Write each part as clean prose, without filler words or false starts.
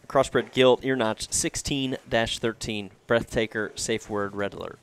crossbred gilt, ear notch 16-13, Breathtaker, safe word, red alert.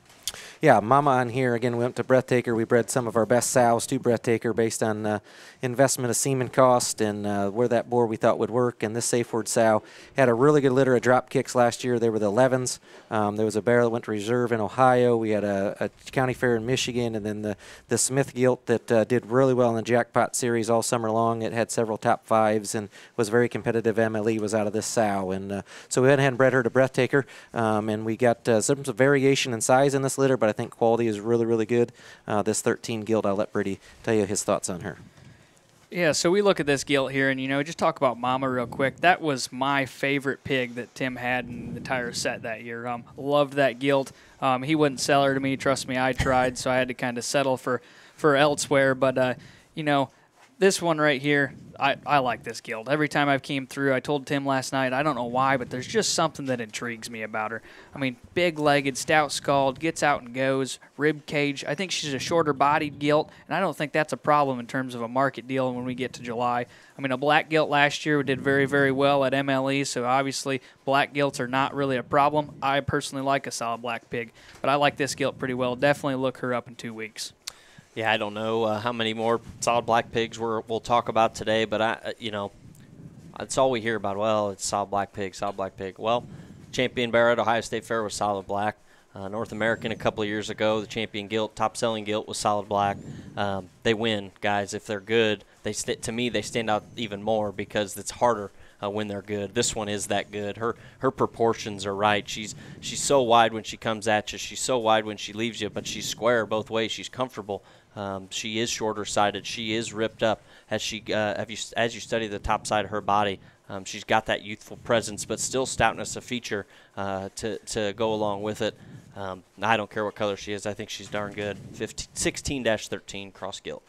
Yeah, Mama on here. Again, we went to Breathtaker. We bred some of our best sows to Breathtaker based on investment of semen cost and where that boar we thought would work. And this safe word sow had a really good litter of drop kicks last year. They were the 11s. There was a barrel that went to reserve in Ohio. We had a county fair in Michigan. And then the Smith gilt that did really well in the jackpot series all summer long. It had several top fives and was very competitive. MLE was out of this sow. And so we went ahead and bred her to Breathtaker. And we got some variation in size in this litter, but I think quality is really, really good. This 13 gilt, I'll let Brady tell you his thoughts on her. Yeah, so we look at this gilt here, and, just talk about Mama real quick. That was my favorite pig that Tim had in the entire set that year. Loved that gilt. He wouldn't sell her to me. Trust me, I tried, so I had to kind of settle for elsewhere. But, this one right here, I like this gilt. Every time I've came through, I told Tim last night, I don't know why, but there's just something that intrigues me about her. I mean, big-legged, stout-skulled, gets out and goes, rib cage. I think she's a shorter-bodied gilt, and I don't think that's a problem in terms of a market deal when we get to July. I mean, a black gilt last year did very, very well at MLE, so obviously black gilts are not really a problem. I personally like a solid black pig, but I like this gilt pretty well. Definitely look her up in 2 weeks. Yeah, I don't know how many more solid black pigs we'll talk about today, but that's all we hear about. Well, it's solid black pig, solid black pig. Well, champion bear at Ohio State Fair was solid black. North American a couple of years ago, the champion gilt, top-selling gilt was solid black. They win, guys. If they're good, to me they stand out even more because it's harder when they're good. This one is that good. Her proportions are right. She's so wide when she comes at you. She's so wide when she leaves you, but she's square both ways. She's comfortable. She is shorter-sided. She is ripped up. As you study the top side of her body, she's got that youthful presence, but still stoutness a feature to go along with it. I don't care what color she is. I think she's darn good. 16-13 cross gilt.